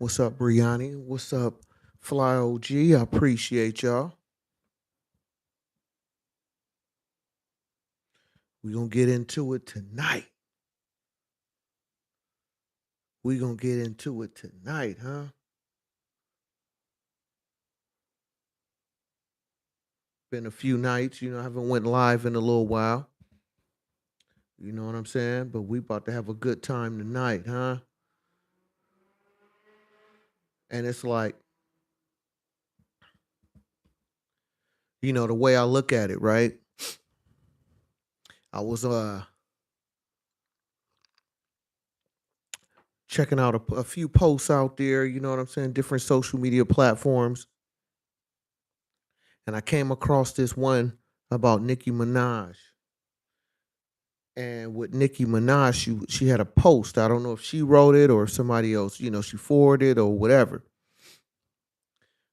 What's up, Brianni? What's up, Fly OG? I appreciate y'all. We gonna get into it tonight. We gonna get into it tonight, huh? Been a few nights, I haven't went live in a little while. You know what I'm saying? But we about to have a good time tonight, huh? And it's like, the way I look at it, right? I was checking out a few posts out there, you know what I'm saying, different social media platforms, and I came across this one about Nicki Minaj. And with Nicki Minaj, she had a post. I don't know if she wrote it or somebody else, she forwarded or whatever.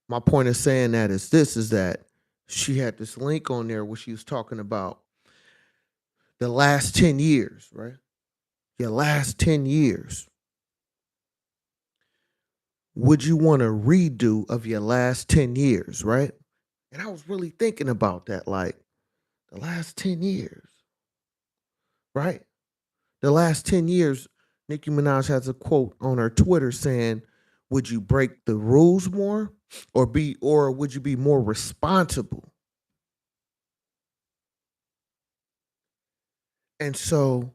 My point of saying that is that she had this link on there where she was talking about the last 10 years, right? Your last 10 years. Would you want a redo of your last 10 years, right? And I was really thinking about that, like the last 10 years, right? The last 10 years, Nicki Minaj has a quote on her Twitter saying, would you break the rules more or would you be more responsible? And so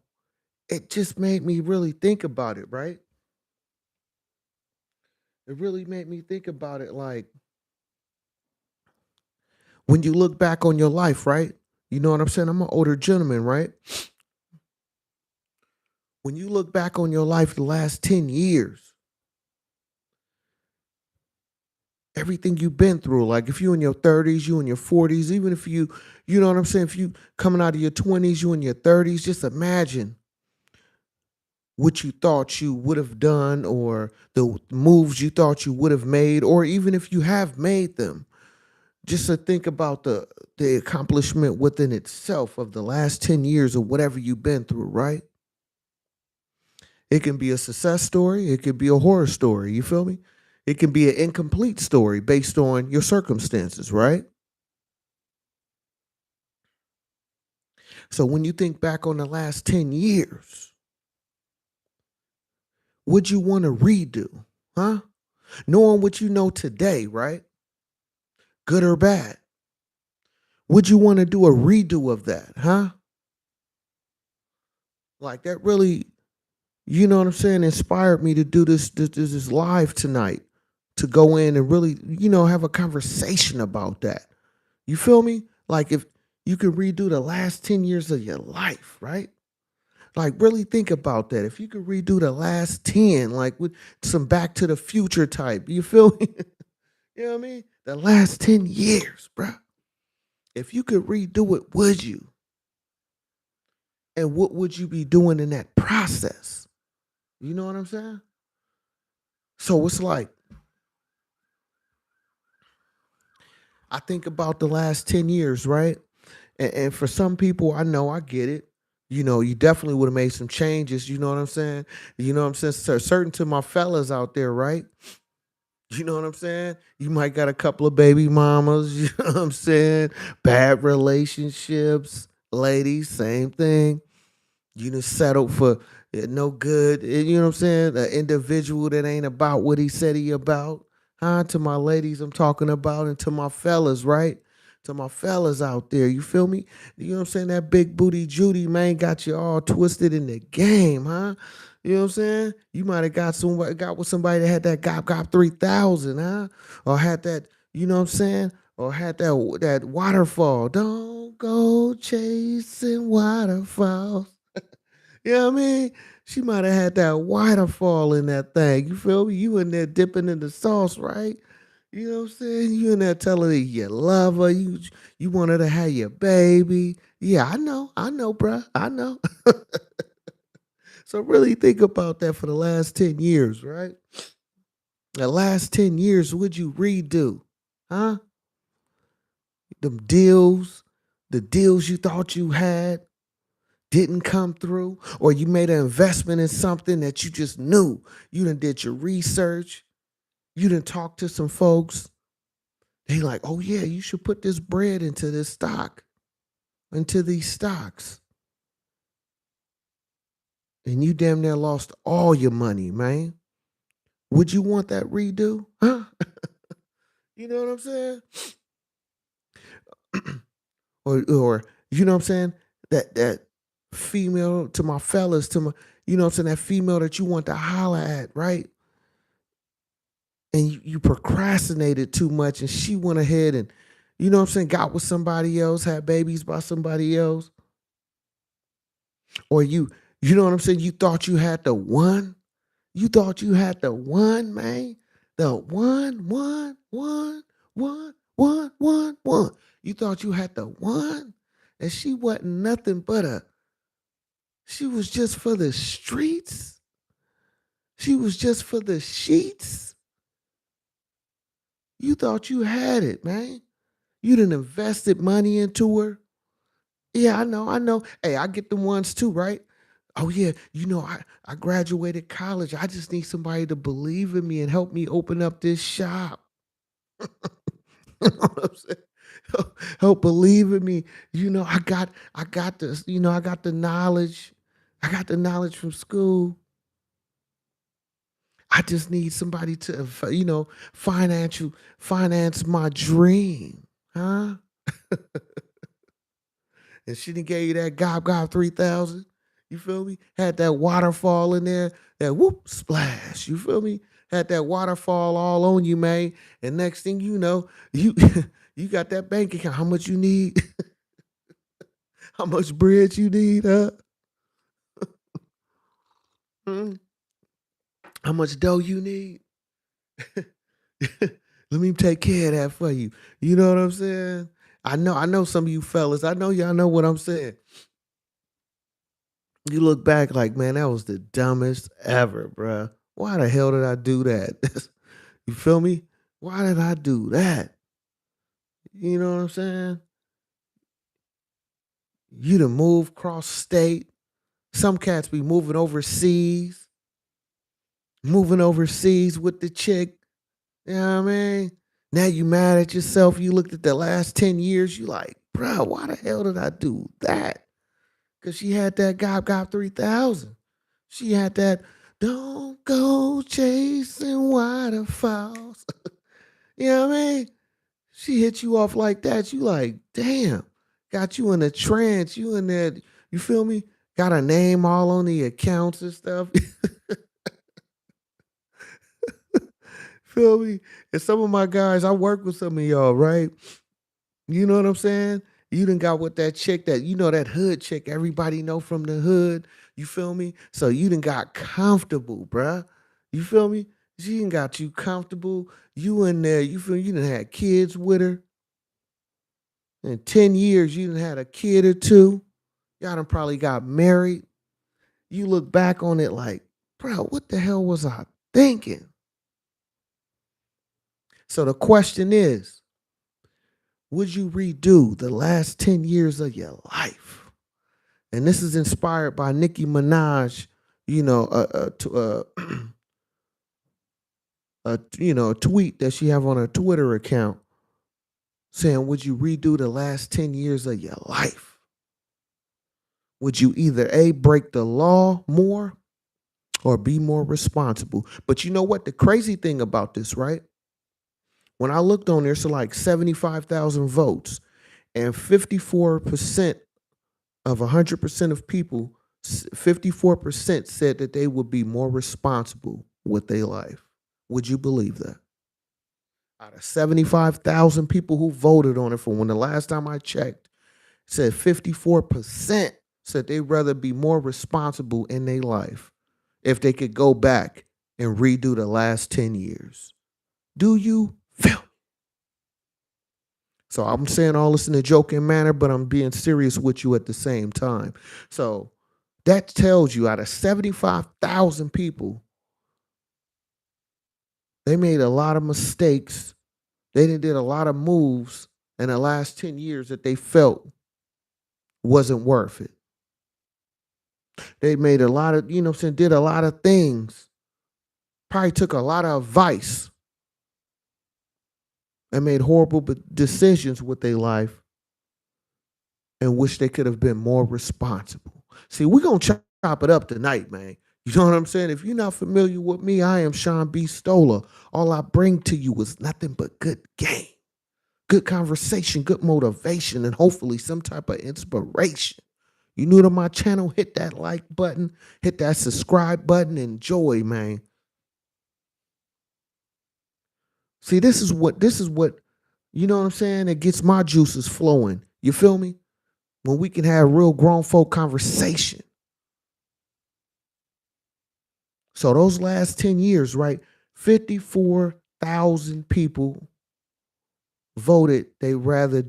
it just made me really think about it, right? It really made me think about it like when you look back on your life, right? You know what I'm saying? I'm an older gentleman, right? When you look back on your life the last 10 years, everything you've been through, like if you in your 30s, you in your 40s, even if you know what I'm saying, if you coming out of your 20s, you in your 30s, just imagine what you thought you would have done or the moves you thought you would have made, or even if you have made them, just to think about the accomplishment within itself of the last 10 years of whatever you've been through, right? It can be a success story, it could be a horror story, you feel me? It can be an incomplete story based on your circumstances, right? So when you think back on the last 10 years, would you want to redo? Huh? Knowing what you know today, right? Good or bad? Would you want to do a redo of that? Huh? Like that really, you know what I'm saying, inspired me to do this live tonight, to go in and really, have a conversation about that. You feel me? Like if you could redo the last 10 years of your life, right? Like really think about that. If you could redo the last 10, like with some back to the future type, you feel me? You know what I mean? The last 10 years, bruh. If you could redo it, would you? And what would you be doing in that process? You know what I'm saying? So it's like, I think about the last 10 years, right? And for some people, I know I get it. You definitely would have made some changes. You know what I'm saying? You know what I'm saying? Certain to my fellas out there, right? You know what I'm saying? You might got a couple of baby mamas, you know what I'm saying? Bad relationships, ladies, same thing. You done settled for no good, you know what I'm saying? An individual that ain't about what he said he about. Huh? To my ladies I'm talking about and to my fellas, right? To my fellas out there, you feel me? You know what I'm saying? That big booty Judy, man, got you all twisted in the game, huh? You know what I'm saying? You might have got with somebody that had that Gop 3000, huh? Or had that, you know what I'm saying? Or had that waterfall. Don't go chasing waterfalls. You know what I mean? She might have had that waterfall in that thing. You feel me? You in there dipping in the sauce, right? You know what I'm saying? You in there telling her you love her. You want her to have your baby. Yeah, I know, bruh. I know. So really think about that for the last 10 years, right? The last 10 years, what'd you redo? Huh? Them deals, the deals you thought you had didn't come through, or you made an investment in something that you just knew. You done did your research. You done talk to some folks. They like, oh yeah, you should put this bread into this stock, into these stocks. And you damn near lost all your money, man. Would you want that redo? Huh? You know what I'm saying? or you know what I'm saying? That female to my fellas, to my, you know what I'm saying, that female that you want to holler at, right? And you procrastinated too much and she went ahead and, you know what I'm saying, got with somebody else, had babies by somebody else. Or you know what I'm saying, you thought you had the one. You thought you had the one, man. The one. You thought you had the one. And she wasn't nothing but she was just for the streets. She was just for the sheets. You thought you had it, man. You done invested money into her. Yeah, I know. Hey, I get the ones too, right? Oh yeah, I graduated college. I just need somebody to believe in me and help me open up this shop. You know what I'm saying? Help believe in me. I got this, I got the knowledge. I got the knowledge from school. I just need somebody to, finance my dream. Huh? And she done gave you that gob 3,000. You feel me? Had that waterfall in there, that whoop splash. You feel me? Had that waterfall all on you, man. And next thing you know, you you got that bank account. How much you need? How much bread you need? Huh? Hmm? How much dough you need? Let me take care of that for you. You know what I'm saying? I know some of you fellas. I know y'all know what I'm saying. You look back like, man, that was the dumbest ever, bruh. Why the hell did I do that? You feel me? Why did I do that? You know what I'm saying? You done move cross state. Some cats be moving overseas with the chick. You know what I mean? Now you mad at yourself. You looked at the last 10 years. You like, bro, why the hell did I do that? Because she had that got 3,000. She had that, don't go chasing waterfalls. You know what I mean? She hit you off like that. You like, damn, got you in a trance. You in there, you feel me? Got a name all on the accounts and stuff. Feel me? And some of my guys, I work with some of y'all, right? You know what I'm saying? You done got with that chick that, that hood chick everybody know from the hood. You feel me? So you done got comfortable, bruh. You feel me? She done got you comfortable. You in there, you feel me? You done had kids with her. In 10 years, you done had a kid or two. Y'all done probably got married. You look back on it like, bro, what the hell was I thinking? So the question is, would you redo the last 10 years of your life? And this is inspired by Nicki Minaj, you know, a tweet that she have on her Twitter account saying, would you redo the last 10 years of your life? Would you either A, break the law more or be more responsible? But you know what? The crazy thing about this, right? When I looked on there, so like 75,000 votes, and 54% of 100% of people, 54% said that they would be more responsible with their life. Would you believe that? Out of 75,000 people who voted on it from when the last time I checked, said 54% said they'd rather be more responsible in their life if they could go back and redo the last 10 years. Do you feel? So I'm saying all this in a joking manner, but I'm being serious with you at the same time. So that tells you out of 75,000 people, they made a lot of mistakes. They did a lot of moves in the last 10 years that they felt wasn't worth it. They made a lot of, did a lot of things. Probably took a lot of advice and made horrible decisions with their life and wish they could have been more responsible. See, we're going to chop it up tonight, man. You know what I'm saying? If you're not familiar with me, I am Sean B. Stoller. All I bring to you is nothing but good game, good conversation, good motivation, and hopefully some type of inspiration. You new to my channel, hit that like button, hit that subscribe button, enjoy, man. See, this is what, you know what I'm saying? It gets my juices flowing. You feel me? When we can have real grown folk conversation. So those last 10 years, right? 54,000 people voted they'd rather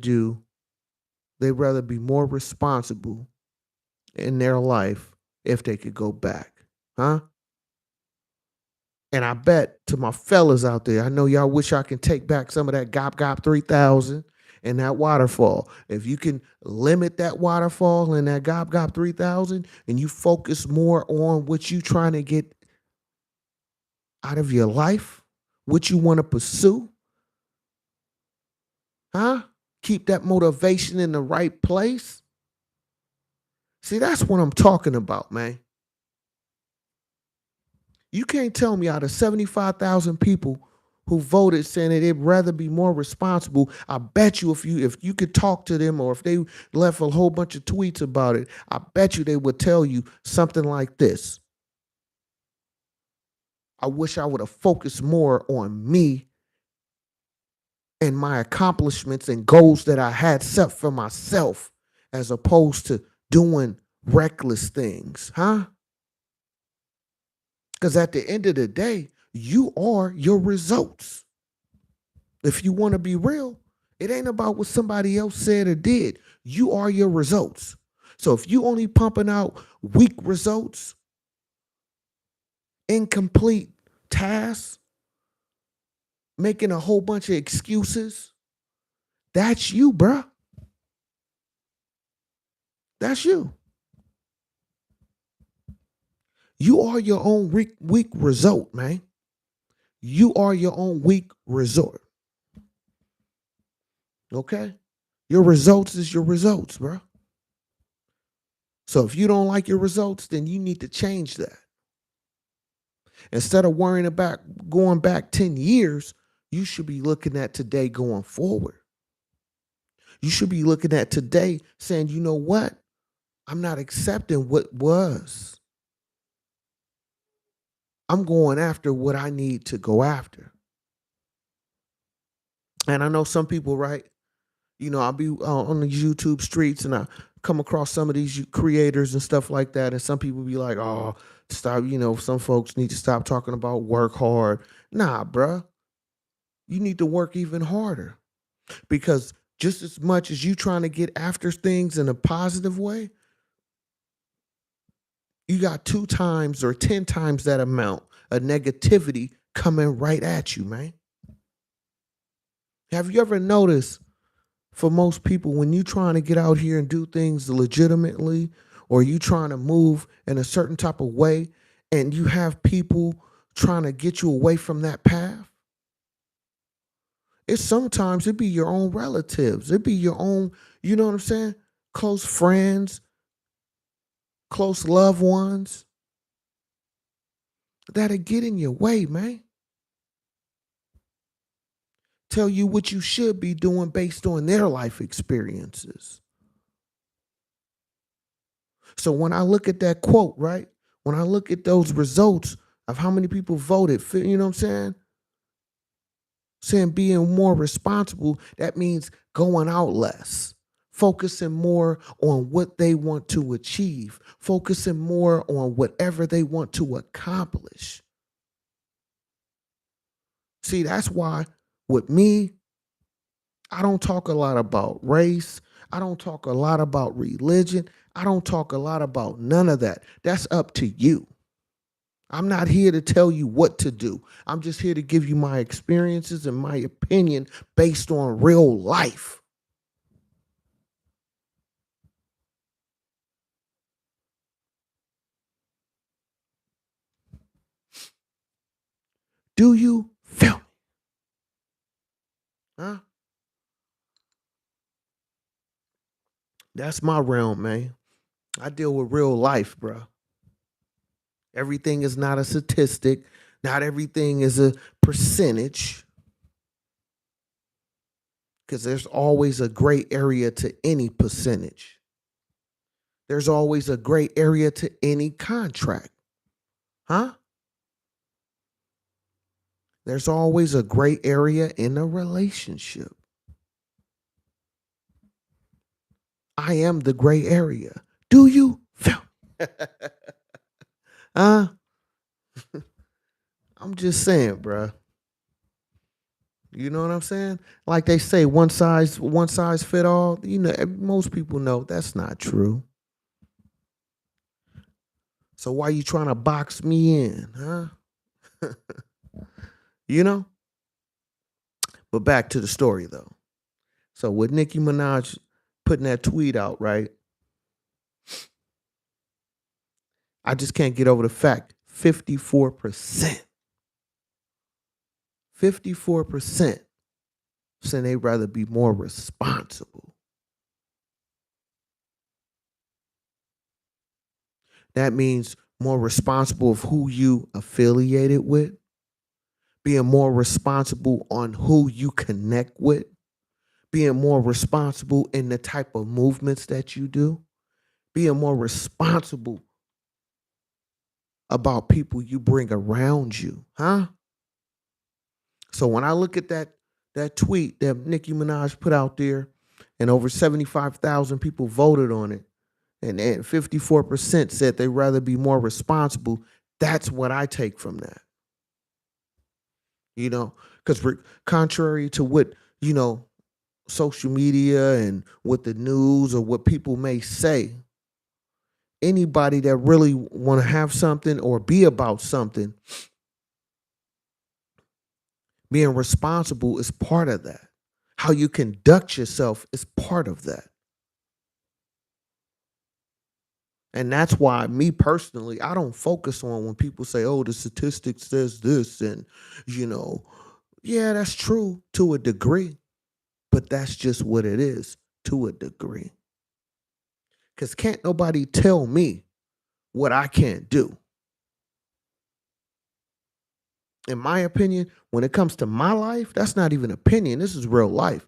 be more responsible in their life if they could go back. Huh? And I bet to my fellas out there, I know y'all wish I can take back some of that Gop Gop 3000 and that waterfall. If you can limit that waterfall and that Gop Gop 3000 and you focus more on what you trying to get out of your life, what you want to pursue, huh? Keep that motivation in the right place. See, that's what I'm talking about, man. You can't tell me out of 75,000 people who voted saying that they'd rather be more responsible. I bet you if you could talk to them or if they left a whole bunch of tweets about it, I bet you they would tell you something like this. I wish I would have focused more on me and my accomplishments and goals that I had set for myself as opposed to doing reckless things, huh? Because at the end of the day, you are your results. If you want to be real, it ain't about what somebody else said or did. You are your results. So if you only pumping out weak results, incomplete tasks, making a whole bunch of excuses, that's you, bruh. That's you. You are your own weak result, man. You are your own weak resort. Okay? Your results is your results, bro. So if you don't like your results, then you need to change that. Instead of worrying about going back 10 years, you should be looking at today going forward. You should be looking at today saying, you know what? I'm not accepting what was. I'm going after what I need to go after. And I know some people, right? You know, I'll be on the YouTube streets and I come across some of these creators and stuff like that. And some people be like, oh, stop, some folks need to stop talking about work hard. Nah, bruh. You need to work even harder because just as much as you trying to get after things in a positive way, you got 2 times or 10 times that amount of negativity coming right at you, man. Have you ever noticed for most people, when you trying to get out here and do things legitimately, or you trying to move in a certain type of way, and you have people trying to get you away from that path? It's sometimes it be your own relatives. It be your own, you know what I'm saying? Close friends, close loved ones that'll get in your way, man. Tell you what you should be doing based on their life experiences. So when I look at that quote, right? When I look at those results of how many people voted, you know what I'm saying? Saying being more responsible, that means going out less, focusing more on what they want to achieve, focusing more on whatever they want to accomplish. See, that's why with me, I don't talk a lot about race. I don't talk a lot about religion. I don't talk a lot about none of that. That's up to you. I'm not here to tell you what to do. I'm just here to give you my experiences and my opinion based on real life. Do you feel me? Huh? That's my realm, man. I deal with real life, bro. Everything is not a statistic. Not everything is a percentage. Because there's always a gray area to any percentage. There's always a gray area to any contract. Huh? There's always a gray area in a relationship. I am the gray area. Do you feel? Huh? I'm just saying, bruh. You know what I'm saying? Like they say, one size fit all. You know, most people know that's not true. So why you trying to box me in, huh? You know? But back to the story though. So with Nicki Minaj putting that tweet out, right? I just can't get over the fact 54%. 54% saying they'd rather be more responsible. That means more responsible of who you affiliated with, being more responsible on who you connect with, being more responsible in the type of movements that you do, being more responsible about people you bring around you, huh? So when I look at that tweet that Nicki Minaj put out there, and over 75,000 people voted on it, and 54% said they'd rather be more responsible, that's what I take from that. You know, because contrary to what, you know, social media and what the news or what people may say, anybody that really want to have something or be about something, being responsible is part of that. How you conduct yourself is part of that. And that's why me personally, I don't focus on when people say, oh, the statistics says this and you know, yeah, that's true to a degree, but that's just what it is to a degree. Cuz can't nobody tell me what I can't do. In my opinion, when it comes to my life, that's not even opinion. This is real life.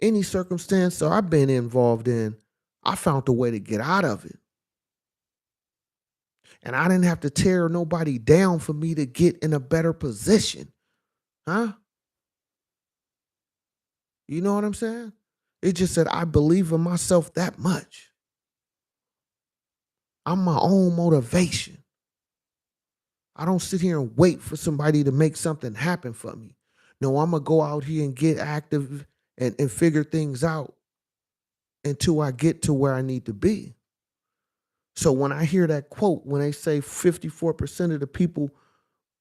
Any circumstance that I've been involved in, I found a way to get out of it. And I didn't have to tear nobody down for me to get in a better position. Huh? You know what I'm saying? It just said I believe in myself that much. I'm my own motivation. I don't sit here and wait for somebody to make something happen for me. No, I'm going to go out here and get active and figure things out until I get to where I need to be. So when I hear that quote, when they say 54% of the people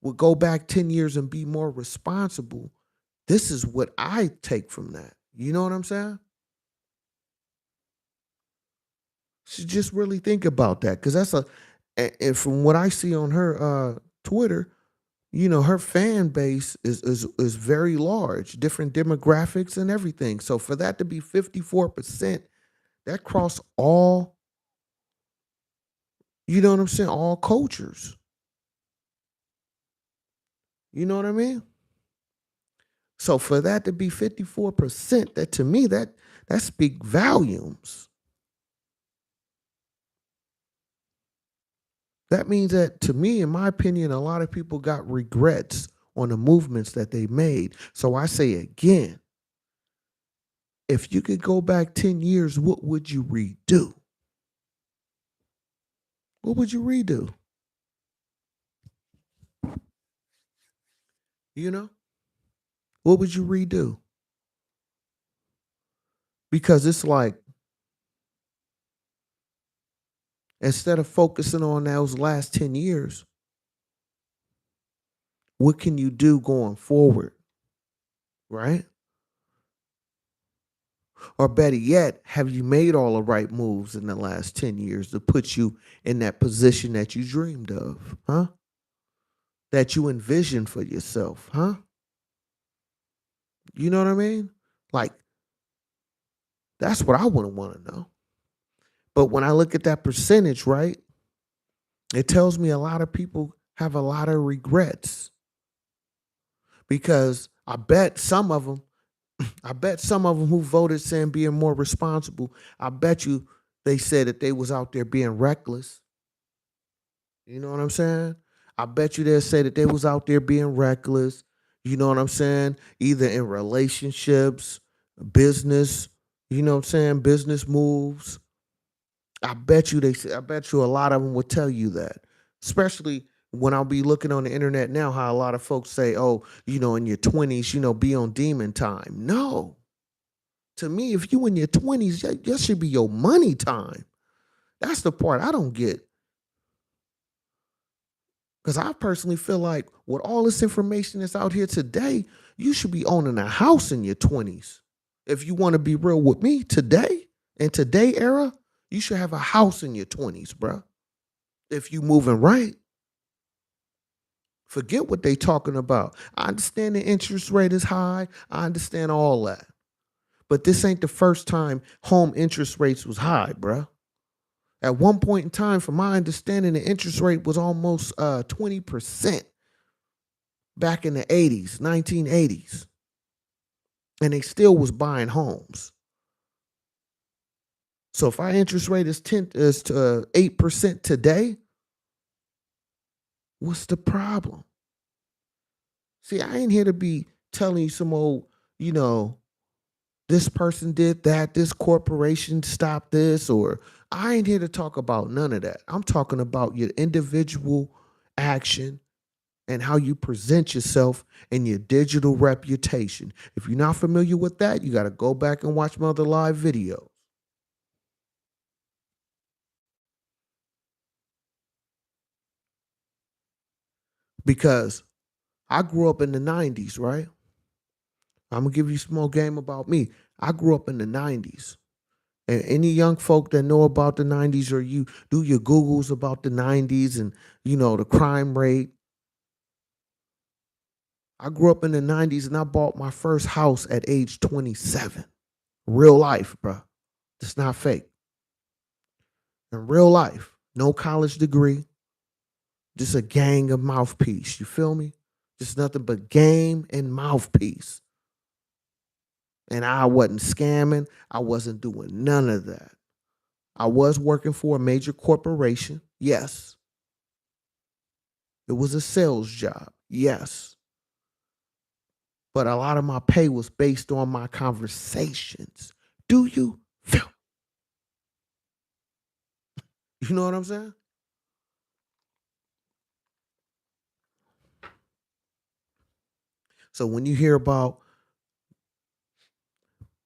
will go back 10 years and be more responsible, this is what I take from that. You know what I'm saying? So just really think about that because that's and from what I see on her Twitter, you know, her fan base is very large, different demographics and everything. So for that to be 54%, that cross all, you know what I'm saying, all cultures. You know what I mean? So for that to be 54%, that to me, that speak volumes. That means that to me, in my opinion, a lot of people got regrets on the movements that they made. So I say again, if you could go back 10 years, what would you redo? What would you redo? You know? What would you redo? Because it's like, instead of focusing on those last 10 years, what can you do going forward? Right? Or better yet, have you made all the right moves in the last 10 years to put you in that position that you dreamed of? Huh? That you envisioned for yourself, huh? You know what I mean? Like, that's what I wouldn't want to know. But when I look at that percentage, right, it tells me a lot of people have a lot of regrets because I bet some of them who voted saying being more responsible, I bet you they said that they was out there being reckless. You know what I'm saying? I bet you they'll say that they was out there being reckless. You know what I'm saying? Either in relationships, business, you know what I'm saying? Business moves. I bet you a lot of them would tell you that. Especially when I'll be looking on the internet now, how a lot of folks say, oh, in your 20s, be on demon time. No. To me, if you in your 20s, that should be your money time. That's the part I don't get. Because I personally feel like with all this information that's out here today, you should be owning a house in your 20s. If you want to be real with me today, in today era, you should have a house in your 20s, bro. If you moving right, forget what they talking about. I understand the interest rate is high. I understand all that. But this ain't the first time home interest rates was high, bro. At one point in time, from my understanding, the interest rate was almost 20% back in the 80s, 1980s. And they still was buying homes. So if our interest rate is 8% today, what's the problem? See, I ain't here to be telling you some old, you know, this person did that, this corporation stopped this, or I ain't here to talk about none of that. I'm talking about your individual action and how you present yourself and your digital reputation. If you're not familiar with that, you got to go back and watch my other live videos. Because I grew up in the 90s, right? I'm going to give you some more game about me. I grew up in the 90s. And any young folk that know about the 90s, or you do your Googles about the 90s and, the crime rate. I grew up in the 90s and I bought my first house at age 27. Real life, bro. It's not fake. In real life, no college degree, just a gang of mouthpiece. You feel me? Just nothing but game and mouthpiece. And I wasn't scamming. I wasn't doing none of that. I was working for a major corporation. Yes. It was a sales job. Yes. But a lot of my pay was based on my conversations. Do you feel? You know what I'm saying? So when you hear about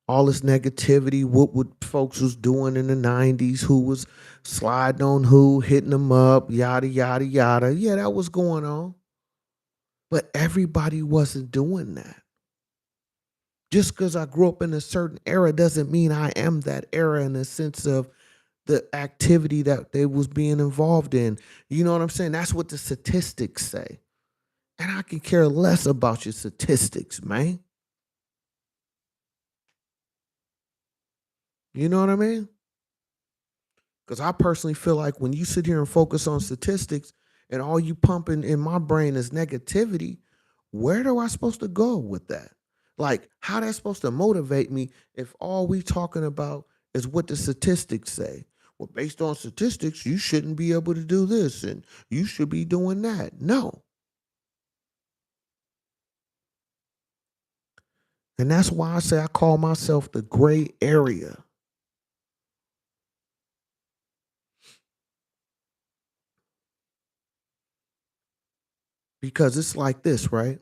all this negativity, what folks was doing in the 90s, who was sliding on who, hitting them up, yada, yada, yada. Yeah, that was going on. But everybody wasn't doing that. Just because I grew up in a certain era doesn't mean I am that era in the sense of the activity that they was being involved in. You know what I'm saying? That's what the statistics say. And I can care less about your statistics, man. You know what I mean? Because I personally feel like when you sit here and focus on statistics and all you pumping in my brain is negativity, where do I supposed to go with that? Like, how that's supposed to motivate me if all we talking about is what the statistics say? Well, based on statistics, you shouldn't be able to do this and you should be doing that. No. And that's why I say I call myself the gray area. Because it's like this, right?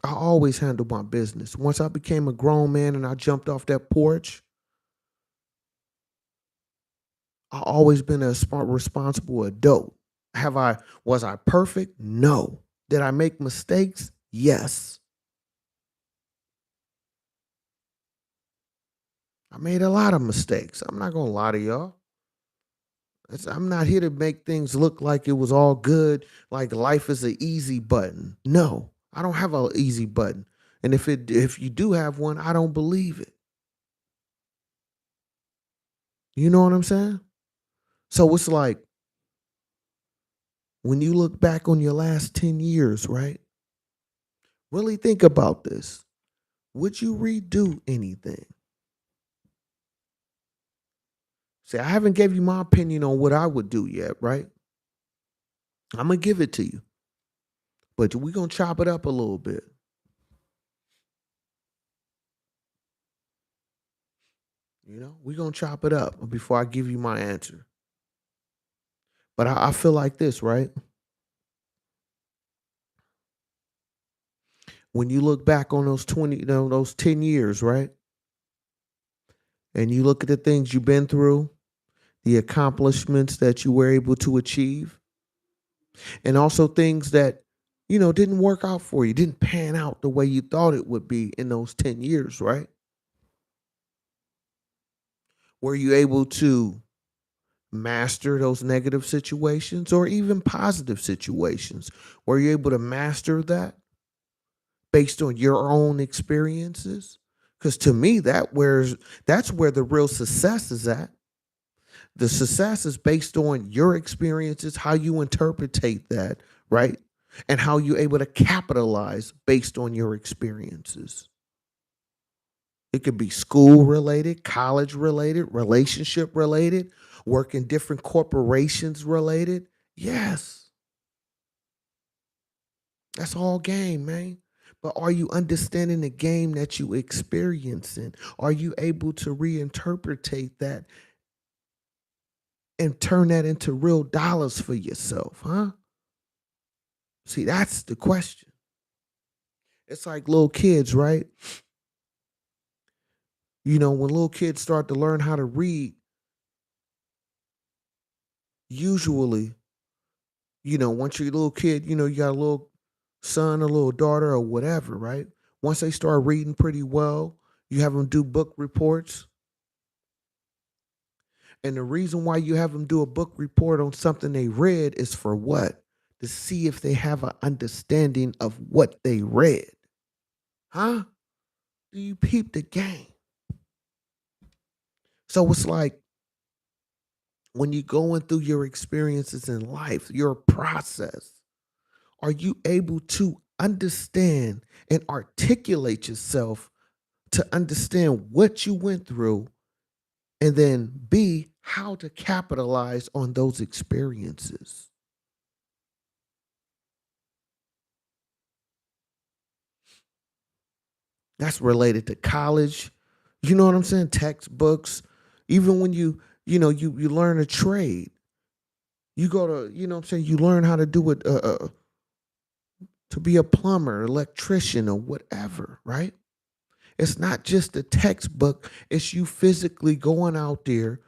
I always handled my business. Once I became a grown man and I jumped off that porch, I always been a smart, responsible adult. Was I perfect? No. Did I make mistakes? Yes. I made a lot of mistakes. I'm not gonna lie to y'all. I'm not here to make things look like it was all good, like life is an easy button. No, I don't have an easy button. And if you do have one, I don't believe it. You know what I'm saying? So it's like when you look back on your last 10 years, right? Really think about this. Would you redo anything? See, I haven't gave you my opinion on what I would do yet, right? I'm gonna give it to you, but we're gonna chop it up a little bit. We're gonna chop it up before I give you my answer. But I feel like this, right? When you look back on those 20, those 10 years, right? And you look at the things you've been through, the accomplishments that you were able to achieve, and also things that, didn't work out for you, didn't pan out the way you thought it would be in those 10 years, right? Were you able to master those negative situations or even positive situations? Were you able to master that based on your own experiences? Because to me, that's where the real success is at. The success is based on your experiences, how you interpretate that, right? And how you're able to capitalize based on your experiences. It could be school related, college related, relationship related, work in different corporations related. Yes, that's all game, man. But are you understanding the game that you experiencing? Are you able to reinterpretate that and turn that into real dollars for yourself, huh? See, that's the question. It's like little kids, right? When little kids start to learn how to read, usually, once you're a little kid, you got a little son, a little daughter, or whatever, right? Once they start reading pretty well, you have them do book reports. And the reason why you have them do a book report on something they read is for what? To see if they have an understanding of what they read. Huh? Do you peep the game? So it's like when you're going through your experiences in life, your process, are you able to understand and articulate yourself to understand what you went through and then B, how to capitalize on those experiences? That's related to college. You know what I'm saying? Textbooks. Even when you learn a trade, you go to, what I'm saying, you learn how to do it, to be a plumber, electrician, or whatever, right? It's not just the textbook, it's you physically going out there,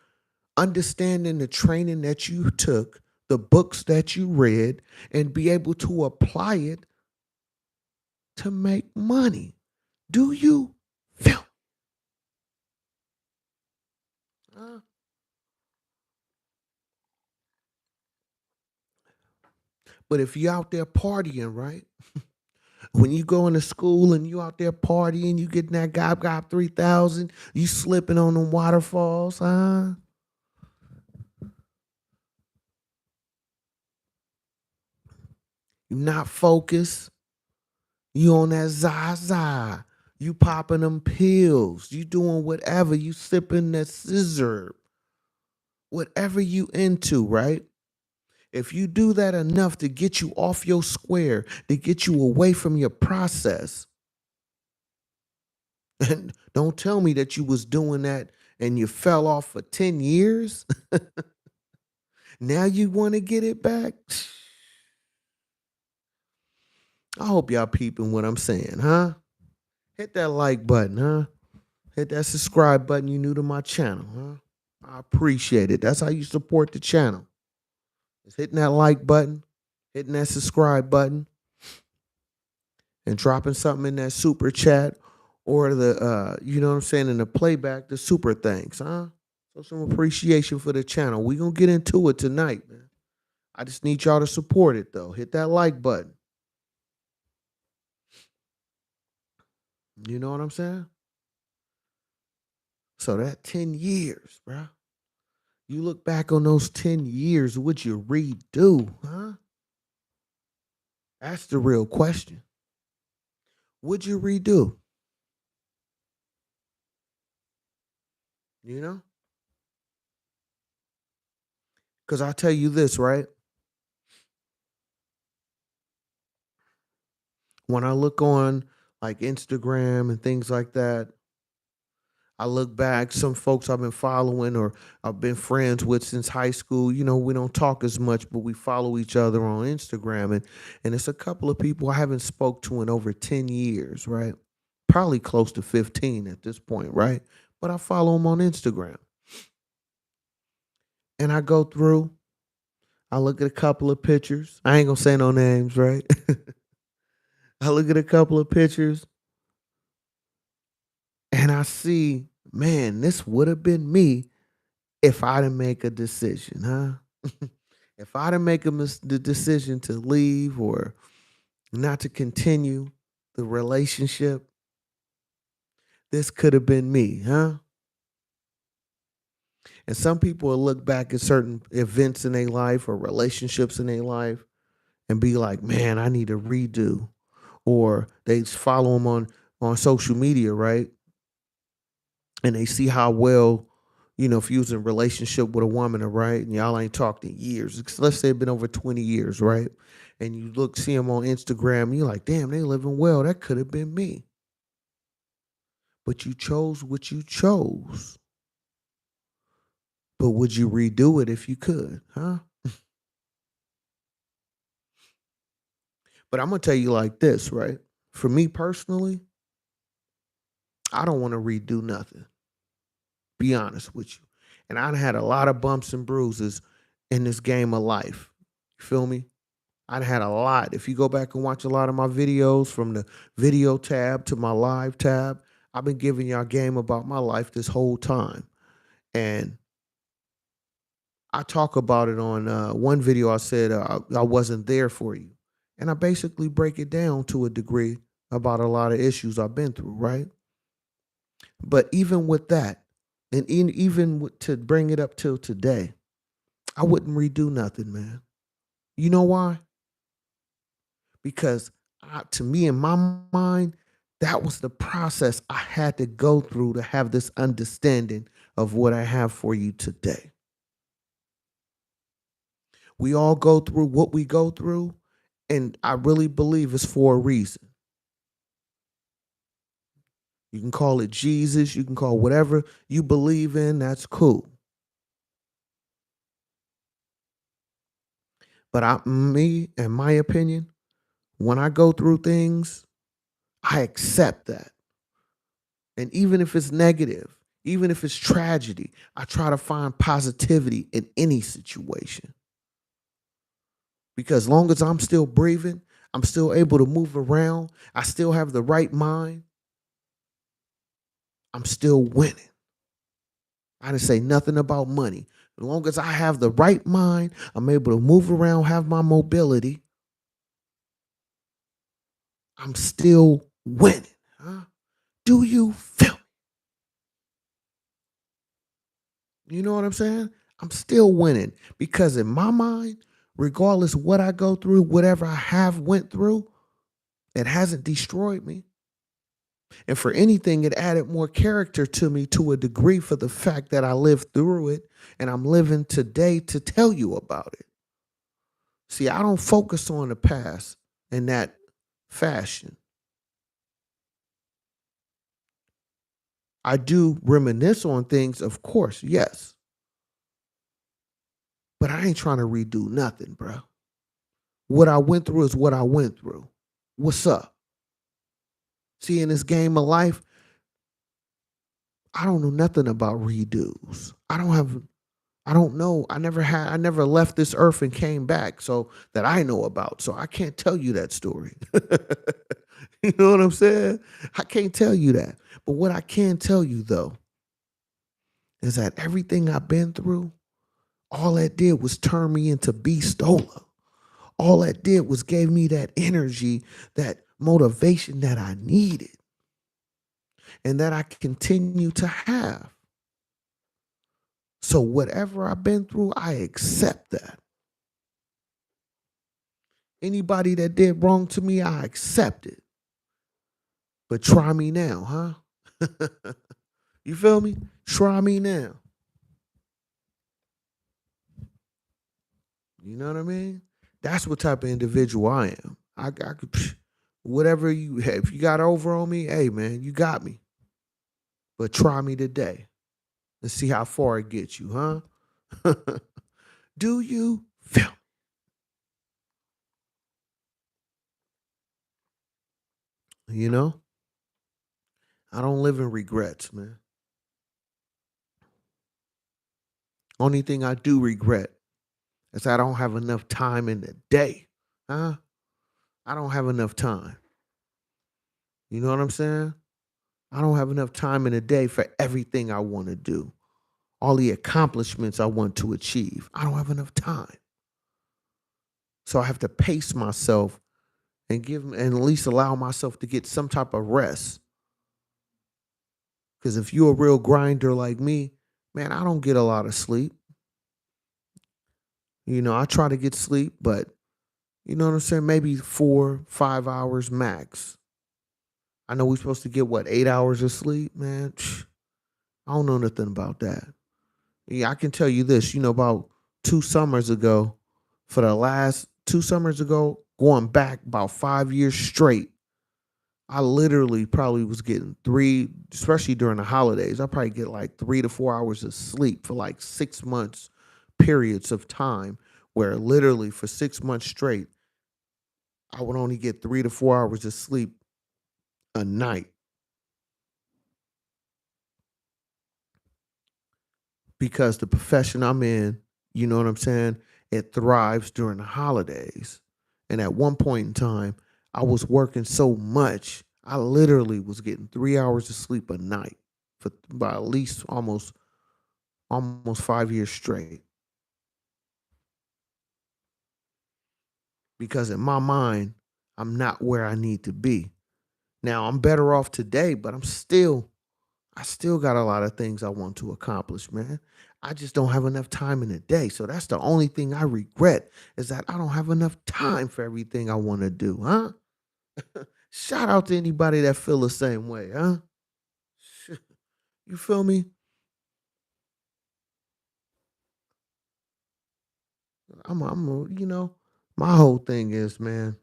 understanding the training that you took, the books that you read, and be able to apply it to make money. Do you feel? Uh, but if you out there partying, right? When you go into school and you out there partying, you getting that gob 3,000, you slipping on them waterfalls, huh? You not focused. You on that Zaza. You popping them pills. You doing whatever. You sipping that scissor. Whatever you into, right? If you do that enough to get you off your square, to get you away from your process, and don't tell me that you was doing that and you fell off for 10 years. Now you want to get it back? I hope y'all peeping what I'm saying, huh? Hit that like button, huh? Hit that subscribe button. You new to my channel, huh? I appreciate it. That's how you support the channel. It's hitting that like button, hitting that subscribe button, and dropping something in that super chat or the you know what I'm saying, in the playback, the super thanks, huh? Show some appreciation for the channel. We gonna get into it tonight, man. I just need y'all to support it though. Hit that like button. You know what I'm saying? So that 10 years, bro. You look back on those 10 years, would you redo, huh? That's the real question. Would you redo? You know? Because I'll tell you this, right? When I look on like Instagram and things like that, I look back, some folks I've been following or I've been friends with since high school. You know, we don't talk as much, but we follow each other on Instagram. And it's a couple of people I haven't spoke to in over 10 years, right? Probably close to 15 at this point, right? But I follow them on Instagram. And I go through, I look at a couple of pictures. I ain't gonna say no names, right? I look at a couple of pictures and I see, man, this would have been me if I didn't make a decision, huh? If I didn't make the decision to leave or not to continue the relationship, this could have been me, huh? And some people will look back at certain events in their life or relationships in their life and be like, man, I need a redo. Or they follow them on social media, right? And they see how well, if you was in a relationship with a woman, right, and y'all ain't talked in years. Let's say it's been over 20 years, right? And you see them on Instagram, and you're like, damn, they living well. That could have been me. But you chose what you chose. But would you redo it if you could, huh? But I'm gonna tell you like this, right? For me personally, I don't want to redo nothing. Be honest with you. And I had a lot of bumps and bruises in this game of life. You feel me? I had a lot. If you go back and watch a lot of my videos from the video tab to my live tab, I've been giving y'all game about my life this whole time. And I talk about it on one video. I said I wasn't there for you. And I basically break it down to a degree about a lot of issues I've been through, right? But even with that, and to bring it up till today, I wouldn't redo nothing, man. You know why? Because to me, in my mind, that was the process I had to go through to have this understanding of what I have for you today. We all go through what we go through, and I really believe it's for a reason. You can call it Jesus, you can call whatever you believe in, that's cool. But in my opinion, when I go through things, I accept that. And even if it's negative, even if it's tragedy, I try to find positivity in any situation. Because long as I'm still breathing, I'm still able to move around, I still have the right mind, I'm still winning. I didn't say nothing about money. As long as I have the right mind, I'm able to move around, have my mobility, I'm still winning. Huh? Do you feel me? You know what I'm saying? I'm still winning because in my mind, regardless what I go through, whatever I have went through, it hasn't destroyed me. And for anything, it added more character to me to a degree for the fact that I lived through it and I'm living today to tell you about it. See, I don't focus on the past in that fashion. I do reminisce on things, of course, yes. But I ain't trying to redo nothing, bro. What I went through is what I went through. What's up? See, in this game of life, I don't know nothing about redos. I don't know. I never left this earth and came back so that I know about. So I can't tell you that story. You know what I'm saying? I can't tell you that. But what I can tell you though is that everything I've been through, all that did was turn me into Beastola. All that did was gave me that energy, that motivation that I needed and that I continue to have. So whatever I've been through, I accept that. Anybody that did wrong to me, I accept it. But try me now, huh? You feel me? Try me now. You know what I mean? That's what type of individual I am. I could, whatever you have, if you got over on me, hey man, you got me. But try me today and see how far it gets you, huh? Do you feel me? You know? I don't live in regrets, man. Only thing I do regret is I don't have enough time in the day. Huh? I don't have enough time. You know what I'm saying? I don't have enough time in the day for everything I want to do. All the accomplishments I want to achieve. I don't have enough time. So I have to pace myself and and at least allow myself to get some type of rest. Because if you're a real grinder like me, man, I don't get a lot of sleep. I try to get sleep, but you know what I'm saying? Maybe 4, 5 hours max. I know we're supposed to get what, 8 hours of sleep, man. I don't know nothing about that. Yeah, I can tell you this, about 2 summers ago, for the last 2 summers ago, going back about 5 years straight, I literally probably was getting three, especially during the holidays, I probably get like 3 to 4 hours of sleep for like 6 months periods of time where literally for 6 months straight, I would only get 3 to 4 hours of sleep a night because the profession I'm in, you know what I'm saying? It thrives during the holidays. And at one point in time, I was working so much, I literally was getting 3 hours of sleep a night for by at least almost 5 years straight. Because in my mind, I'm not where I need to be. Now I'm better off today, but I still got a lot of things I want to accomplish, man. I just don't have enough time in the day. So that's the only thing I regret is that I don't have enough time for everything I want to do, huh? Shout out to anybody that feel the same way, huh? You feel me? My whole thing is, man,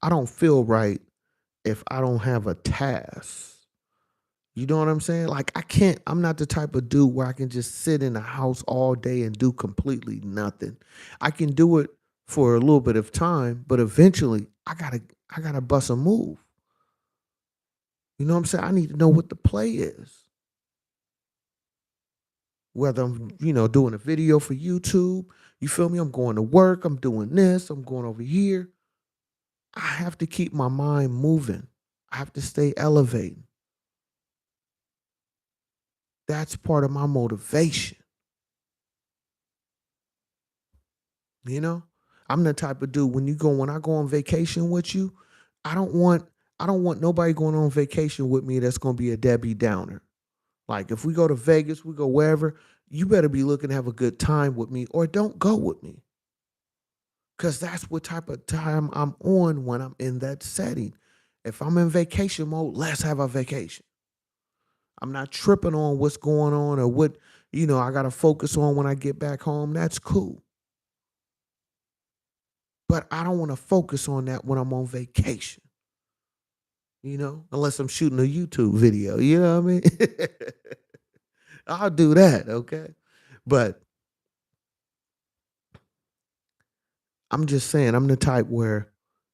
I don't feel right if I don't have a task. You know what I'm saying? Like I'm not the type of dude where I can just sit in a house all day and do completely nothing. I can do it for a little bit of time, but eventually I gotta bust a move. You know what I'm saying? I need to know what the play is. Whether I'm, doing a video for YouTube, you feel me? I'm going to work, I'm doing this, I'm going over here. I have to keep my mind moving. I have to stay elevating. That's part of my motivation. You know, I'm the type of dude when I go on vacation with you, I don't want I don't want nobody going on vacation with me that's gonna be a Debbie Downer. Like if we go to Vegas, we go wherever, you better be looking to have a good time with me or don't go with me. Cause that's what type of time I'm on when I'm in that setting. If I'm in vacation mode, let's have a vacation. I'm not tripping on what's going on or what, I gotta focus on when I get back home. That's cool. But I don't want to focus on that when I'm on vacation, unless I'm shooting a YouTube video. You know what I mean? I'll do that, okay? But I'm just saying, I'm the type where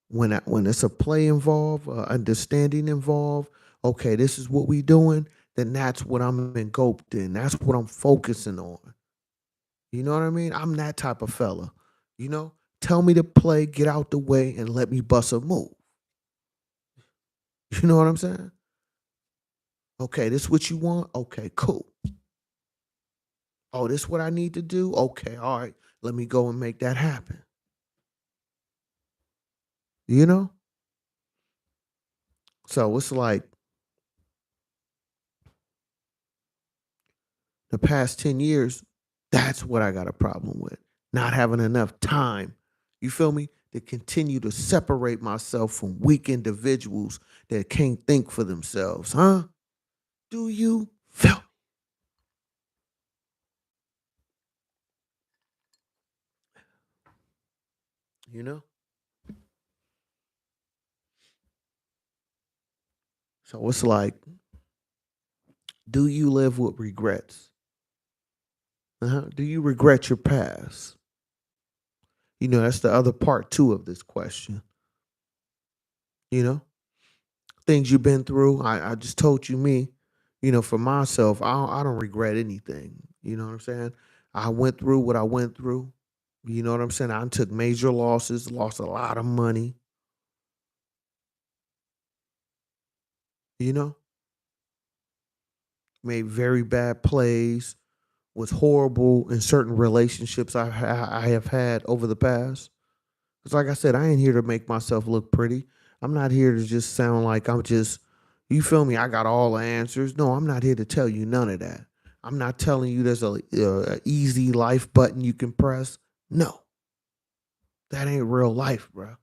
when it's a play involved, understanding involved, okay, this is what we doing, then that's what I'm engulfed in. That's what I'm focusing on. You know what I mean? I'm that type of fella. You know, tell me to play, get out the way, and let me bust a move. You know what I'm saying? Okay, this what you want? Okay, cool. Oh, this what I need to do? Okay, all right. Let me go and make that happen. You know? So it's like the past 10 years, that's what I got a problem with. Not having enough time. You feel me? To continue to separate myself from weak individuals that can't think for themselves, huh? Do you feel? You know? So it's like, do you live with regrets? Do you regret your past? That's the other part too of this question. You know, things you've been through. I just told you me. For myself, I don't regret anything. You know what I'm saying? I went through what I went through. You know what I'm saying? I took major losses, lost a lot of money. You know, made very bad plays. Was horrible in certain relationships I have had over the past. Because, like I said, I ain't here to make myself look pretty. I'm not here to just sound like I'm just, you feel me? I got all the answers. No, I'm not here to tell you none of that. I'm not telling you there's a easy life button you can press. No, that ain't real life, bro.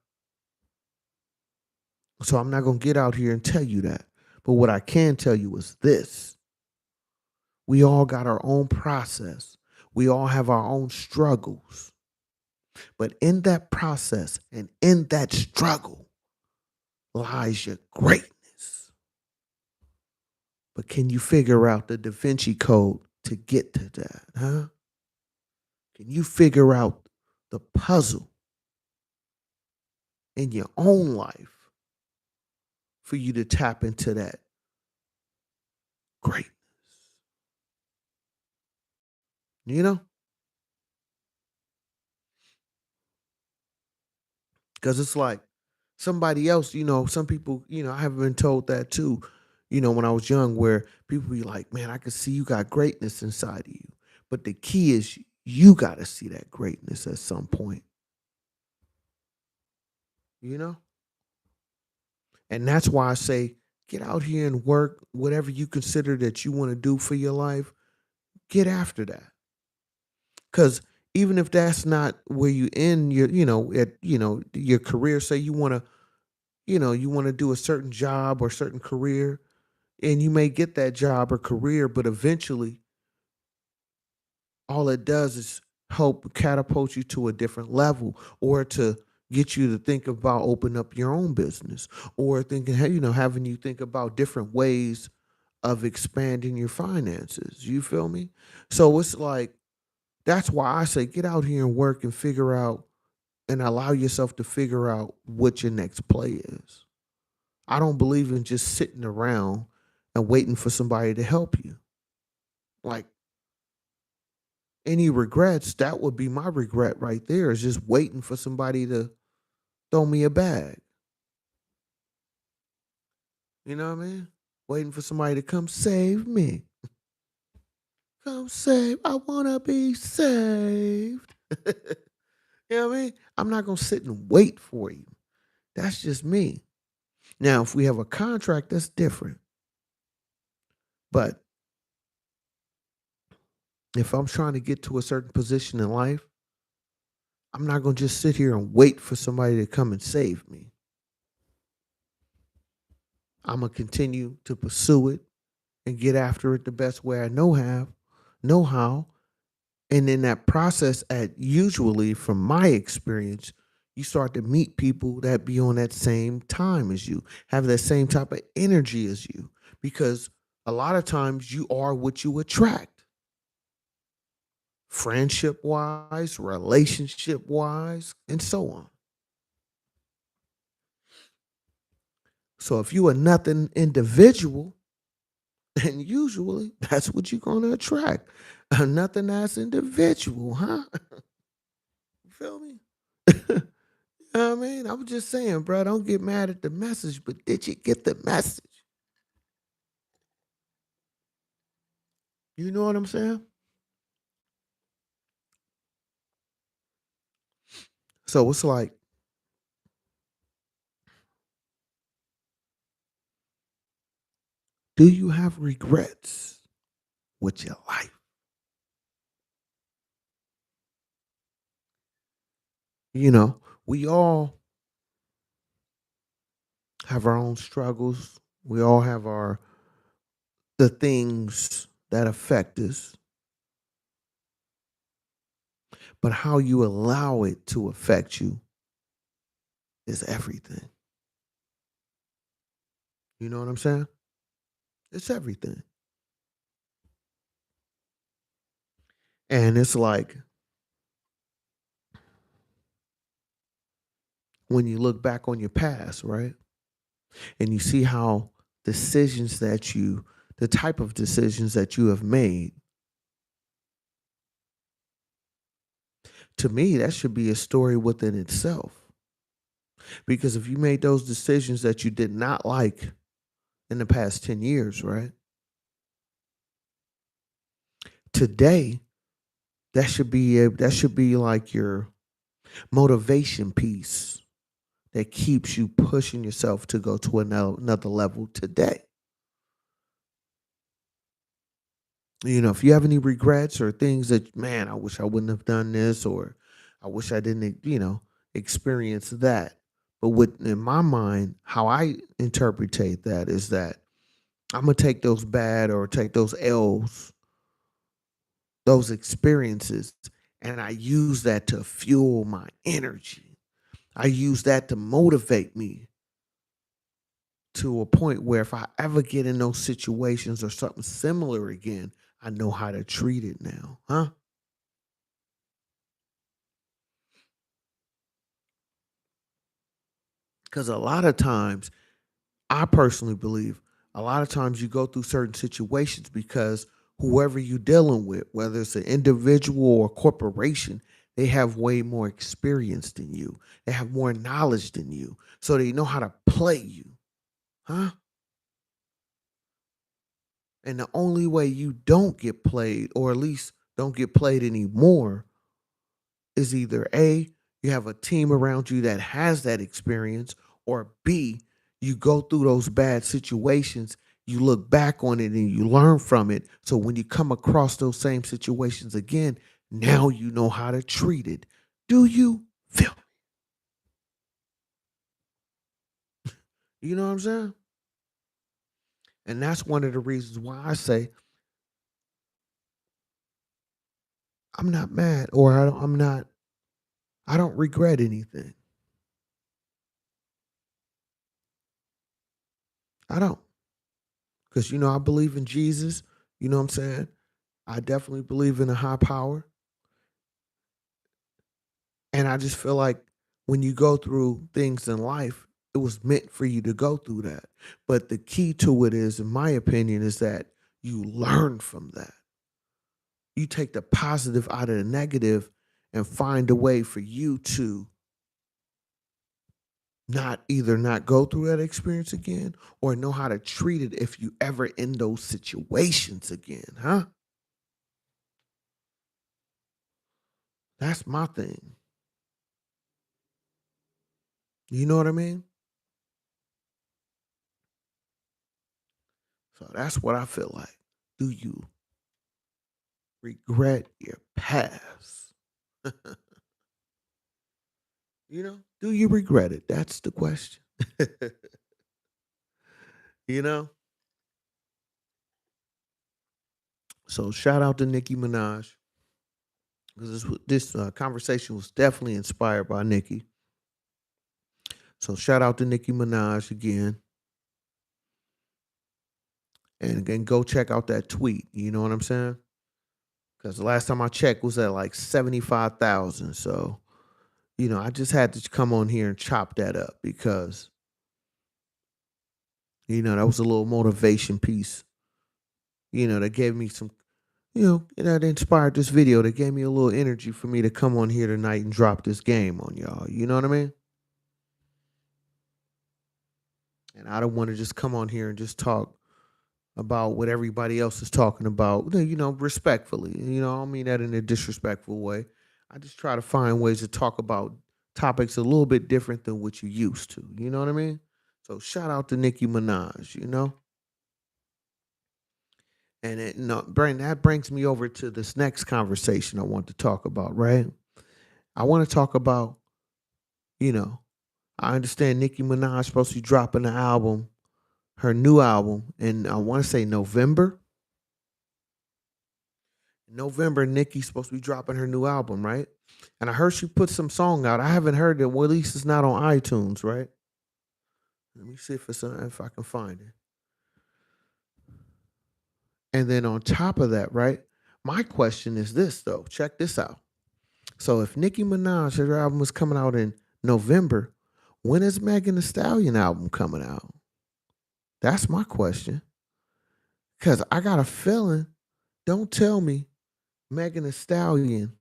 So I'm not going to get out here and tell you that. But what I can tell you is this: we all got our own process, we all have our own struggles. But in that process and in that struggle lies your greatness. But can you figure out the Da Vinci Code to get to that, huh? Can you figure out the puzzle in your own life for you to tap into that greatness? You know? Because it's like somebody else, some people, I have been told that too, when I was young, where people be like, man, I can see you got greatness inside of you. But the key is you got to see that greatness at some point, you know? And that's why I say, get out here and work whatever you consider that you want to do for your life. Get after that. Because even if that's not where you end your, your career, say you want to do a certain job or certain career, and you may get that job or career, but eventually all it does is help catapult you to a different level, or to get you to think about opening up your own business, or thinking, hey, having you think about different ways of expanding your finances. You feel me? So it's like, that's why I say get out here and work and figure out, and allow yourself to figure out what your next play is. I don't believe in just sitting around and waiting for somebody to help you. Like, any regrets, that would be my regret right there, is just waiting for somebody to throw me a bag. You know what I mean? Waiting for somebody to come save me. Come save. I want to be saved. You know what I mean? I'm not going to sit and wait for you. That's just me. Now, if we have a contract, that's different. But if I'm trying to get to a certain position in life, I'm not going to just sit here and wait for somebody to come and save me. I'm going to continue to pursue it and get after it the best way I know how. And in that process, at usually from my experience, you start to meet people that be on that same time as you, have that same type of energy as you, because a lot of times you are what you attract, friendship wise, relationship wise, and so on. So if you are nothing individual, and usually that's what you're going to attract. A nothing ass individual, huh? You feel me? I mean, I'm just saying, bro, don't get mad at the message, but did you get the message? You know what I'm saying? So it's like, do you have regrets with your life? You know, we all have our own struggles. We all have our the things that affect us, but how you allow it to affect you is everything. You know what I'm saying? It's everything. And it's like when you look back on your past, right? And you see how decisions that you the type of decisions that you have made, to me, that should be a story within itself. Because if you made those decisions that you did not like in the past 10 years, right? Today, that should be like your motivation piece that keeps you pushing yourself to go to another level today. You know, if you have any regrets or things that, man, I wish I wouldn't have done this, or I wish I didn't, experience that. But with in my mind, how I interpretate that is that I'm gonna take those bad or take those L's, those experiences, and I use that to fuel my energy. I use that to motivate me to a point where if I ever get in those situations or something similar again, I know how to treat it now. Huh? Because a lot of times, I personally believe a lot of times you go through certain situations because whoever you're dealing with, whether it's an individual or a corporation, they have way more experience than you. They have more knowledge than you. So they know how to play you. Huh? And the only way you don't get played, or at least don't get played anymore, is either A, you have a team around you that has that experience, or B, you go through those bad situations, you look back on it and you learn from it. So when you come across those same situations again, now you know how to treat it. Do you feel me? You know what I'm saying? And that's one of the reasons why I say I'm not mad, or I don't regret anything. I don't. Because I believe in Jesus. You know what I'm saying? I definitely believe in a high power. And I just feel like when you go through things in life, it was meant for you to go through that. But the key to it is, in my opinion, is that you learn from that. You take the positive out of the negative and find a way for you to not go through that experience again, or know how to treat it if you ever in those situations again, huh? That's my thing. You know what I mean? So that's what I feel like. Do you regret your past? Do you regret it? That's the question. you know? So shout out to Nicki Minaj, because this conversation was definitely inspired by Nicki. So shout out to Nicki Minaj again. And again, go check out that tweet. You know what I'm saying? Because the last time I checked was at like 75,000. So, I just had to come on here and chop that up because, that was a little motivation piece, that gave me some, that inspired this video. That gave me a little energy for me to come on here tonight and drop this game on y'all. You know what I mean? And I don't want to just come on here and just talk about what everybody else is talking about, respectfully. I don't mean that in a disrespectful way. I just try to find ways to talk about topics a little bit different than what you used to. You know what I mean? So shout out to Nicki Minaj, you know? And it no, Brain, that brings me over to this next conversation I want to talk about, right? I want to talk about, you know, I understand Nicki Minaj supposed to be dropping an album, her new album, and I want to say November. November, Nicki's supposed to be dropping her new album, right? And I heard she put some song out. I haven't heard it. Well, at least it's not on iTunes, right? Let me see if I can find it. And then on top of that, right? My question is this though. Check this out. So if Nicki Minaj, her album is coming out in November, when is Megan Thee Stallion album coming out? That's my question. Cause I got a feeling. Don't tell me Megan Thee Stallion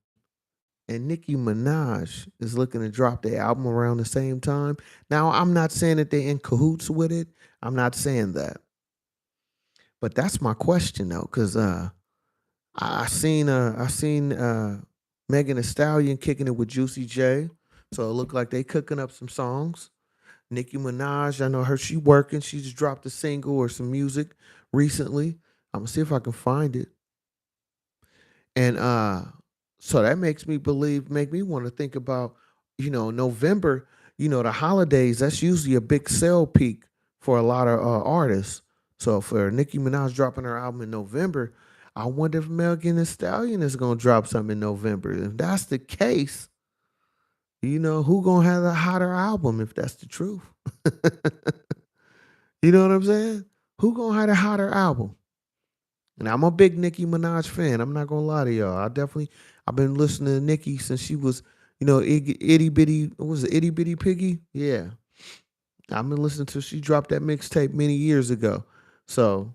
and Nicki Minaj is looking to drop their album around the same time. Now, I'm not saying that they're in cahoots with it. I'm not saying that. But that's my question though, because I seen Megan Thee Stallion kicking it with Juicy J. So it looked like they cooking up some songs. Nicki Minaj, I know her, she working. She just dropped a single or some music recently. I'm gonna see if I can find it. And so that makes me believe, make me want to think about, November, the holidays, that's usually a big sale peak for a lot of artists. So for Nicki Minaj dropping her album in November, I wonder if Megan Thee Stallion is gonna drop something in November. If that's the case, who gonna have the hotter album if that's the truth? You know what I'm saying? Who gonna have the hotter album? And I'm a big Nicki Minaj fan. I'm not gonna lie to y'all. I've been listening to Nicki since she was, itty bitty. What was it, itty bitty piggy? Yeah, I've been listening to. She dropped that mixtape many years ago. So,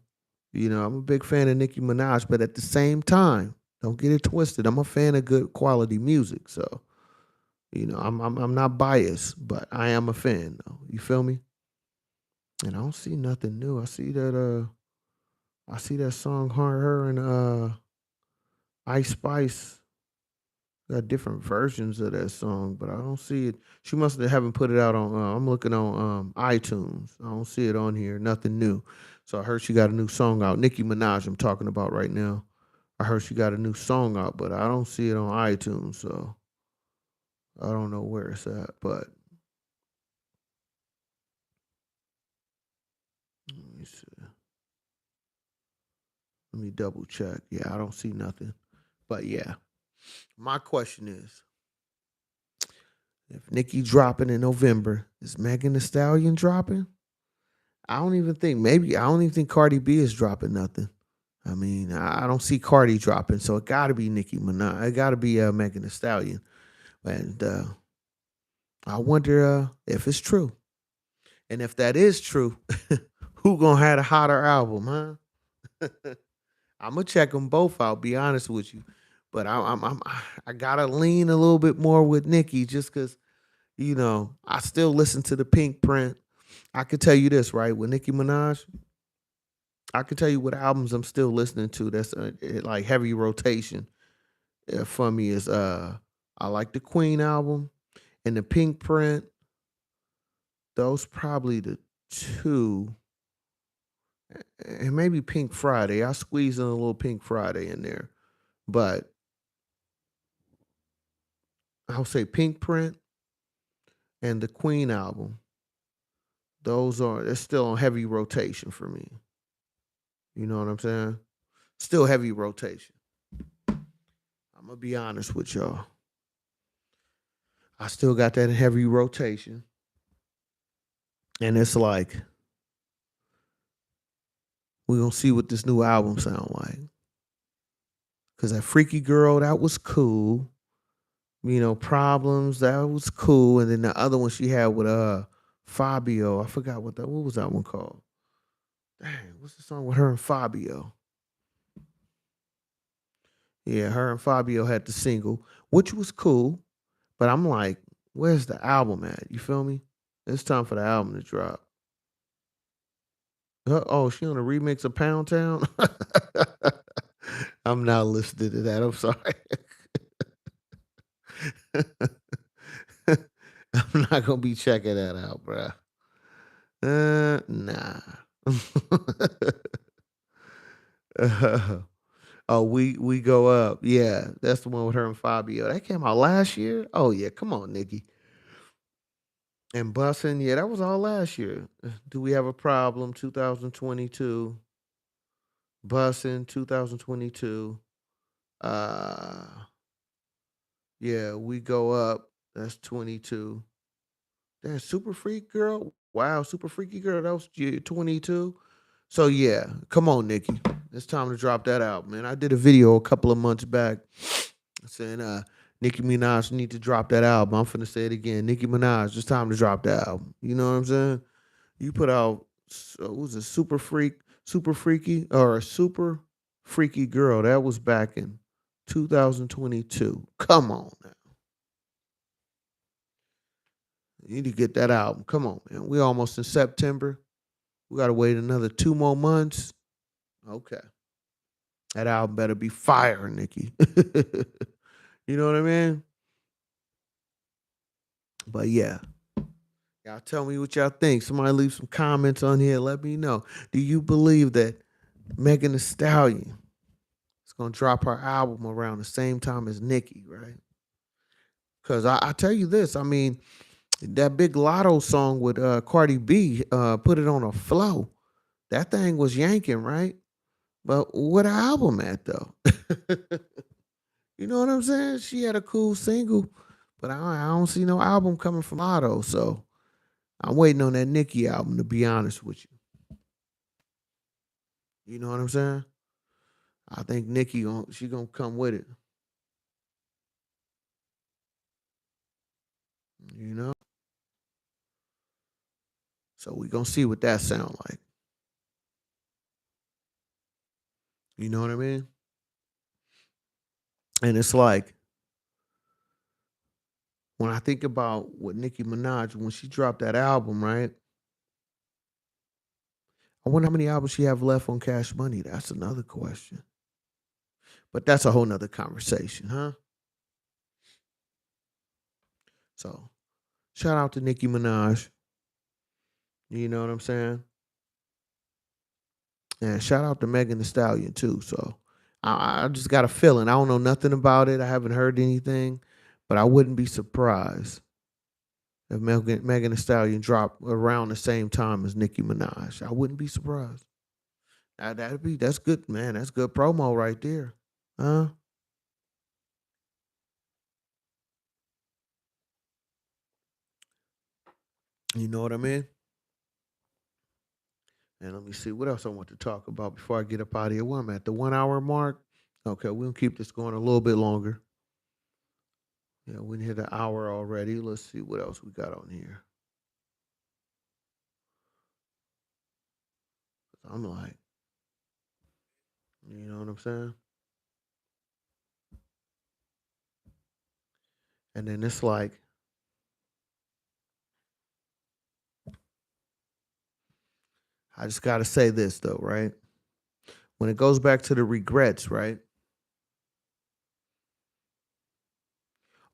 I'm a big fan of Nicki Minaj. But at the same time, don't get it twisted. I'm a fan of good quality music. So, I'm not biased, but I am a fan. Though. You feel me? And I don't see nothing new. I see that song her and Ice Spice got different versions of that song, but I don't see it. She must have haven't put it out on. I'm looking on iTunes. I don't see it on here. Nothing new. So I heard she got a new song out. Nicki Minaj, I'm talking about right now. I heard she got a new song out, but I don't see it on iTunes. So I don't know where it's at. But let me see. Let me double check. Yeah, I don't see nothing. But yeah, my question is, if Nicki dropping in November, is Megan Thee Stallion dropping? I don't even think Cardi B is dropping nothing. I mean, I don't see Cardi dropping, so it got to be Nicki Minaj. It got to be Megan Thee Stallion. And I wonder if it's true. And if that is true, who gonna have a hotter album, huh? I'm gonna check them both out. Be honest with you, but I gotta lean a little bit more with Nicki just because I still listen to the Pink Print. I could tell you this, right? With Nicki Minaj, I could tell you what albums I'm still listening to. That's like heavy rotation for me is I like the Queen album and the Pink Print. Those probably the two, and maybe Pink Friday. I squeeze in a little Pink Friday in there, but I'll say Pink Print and the Queen album. They're still on heavy rotation for me. You know what I'm saying? Still heavy rotation. I'm gonna be honest with y'all. I still got that heavy rotation. And it's like, we're gonna see what this new album sound like. Cause that Freaky Girl, that was cool. Problems, that was cool. And then the other one she had with Fabio. I forgot what was that one called? Dang, what's the song with her and Fabio? Yeah, her and Fabio had the single, which was cool. But I'm like, where's the album at? You feel me? It's time for the album to drop. Oh, she on a remix of Pound Town? I'm not listening to that. I'm sorry. I'm not gonna be checking that out, bruh. Nah. Oh, we go up. Yeah, that's the one with her and Fabio. That came out last year. Oh yeah, come on, Nicki. And Bussin', yeah, that was all last year. Do we have a problem? 2022. Bussin', 2022. Uh yeah, we go up. That's 22. That Super Freak Girl. Wow, Super Freaky Girl. That was 22. So yeah, come on, Nicki. It's time to drop that out, man. I did a video a couple of months back saying Nicki Minaj need to drop that album. I'm finna say it again. Nicki Minaj, it's time to drop that album. You know what I'm saying? You put out what was it, Super Freaky, or a Super Freaky Girl. That was back in 2022. Come on now. You need to get that album. Come on, man. We almost in September. We gotta wait another 2 more months. Okay. That album better be fire, Nicki. You know what I mean? But yeah. Y'all tell me what y'all think. Somebody leave some comments on here. Let me know. Do you believe that Megan Thee Stallion is gonna drop her album around the same time as Nicki, right? Because I tell you this, I mean, that big Lotto song with Cardi B, put it on a flow. That thing was yanking, right? But what album at though? You know what I'm saying? She had a cool single, but I don't see no album coming from Lotto. So I'm waiting on that Nicki album, to be honest with you. You know what I'm saying? I think Nicki she gonna come with it. You know? So we gonna see what that sound like. You know what I mean? And it's like when I think about what Nicki Minaj, when she dropped that album, right? I wonder how many albums she have left on Cash Money. That's another question. But that's a whole nother conversation, huh? So shout out to Nicki Minaj. You know what I'm saying? And shout out to Megan Thee Stallion too. So I just got a feeling. I don't know nothing about it. I haven't heard anything, but I wouldn't be surprised if Megan Thee Stallion dropped around the same time as Nicki Minaj. I wouldn't be surprised. That's good, man. That's good promo right there. Huh? You know what I mean? And let me see what else I want to talk about before I get up out of here. Where I'm at the 1 hour mark. Okay, we'll keep this going a little bit longer. Yeah, we hit an hour already. Let's see what else we got on here. I'm like, you know what I'm saying? And then it's like, I just got to say this though, right? When it goes back to the regrets, right?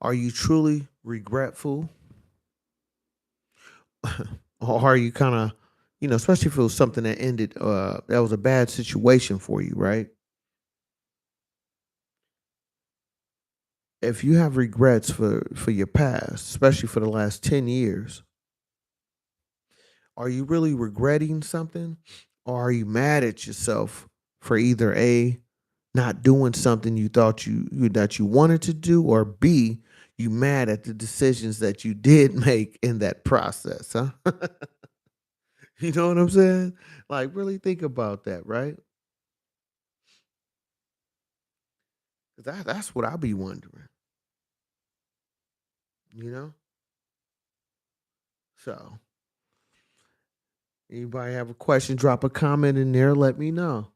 Are you truly regretful? Or are you kind of, especially if it was something that ended, that was a bad situation for you, right? If you have regrets for your past, especially for the last 10 years, are you really regretting something, or are you mad at yourself for either A, not doing something you thought that you wanted to do, or B, you mad at the decisions that you did make in that process, huh? You know what I'm saying? Like really think about that, right? 'Cause that's what I be wondering, you know? So anybody have a question, drop a comment in there, let me know.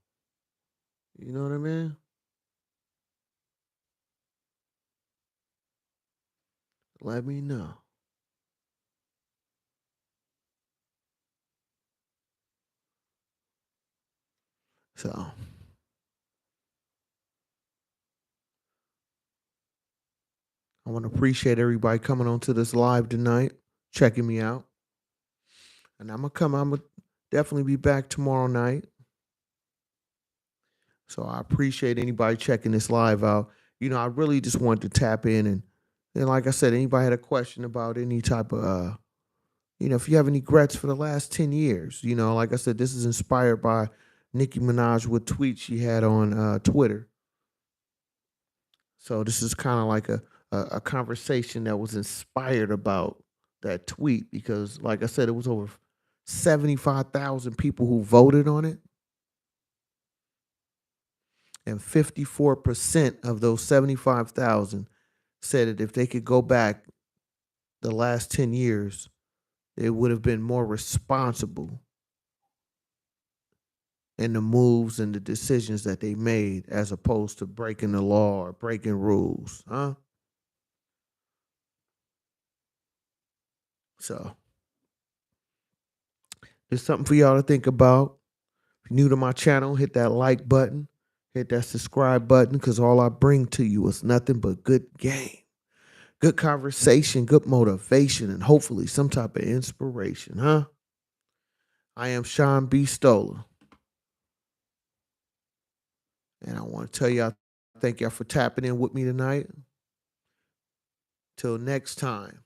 You know what I mean? Let me know. So I want to appreciate everybody coming on to this live tonight. checking me out. And I'm gonna definitely be back tomorrow night. So I appreciate anybody checking this live out. I really just wanted to tap in and like I said, anybody had a question about any type of if you have any regrets for the last 10 years, like I said, this is inspired by Nicki Minaj with tweets she had on Twitter. So this is kind of like a conversation that was inspired about that tweet because, like I said, it was over 75,000 people who voted on it, and 54% of those 75,000 said that if they could go back the last 10 years, they would have been more responsible in the moves and the decisions that they made as opposed to breaking the law or breaking rules, huh? So it's something for y'all to think about. If you're new to my channel, hit that like button, hit that subscribe button, because all I bring to you is nothing but good game, good conversation, good motivation, and hopefully some type of inspiration, huh? I am Sean B. Stoller, and I want to tell y'all thank y'all for tapping in with me tonight. Till next time.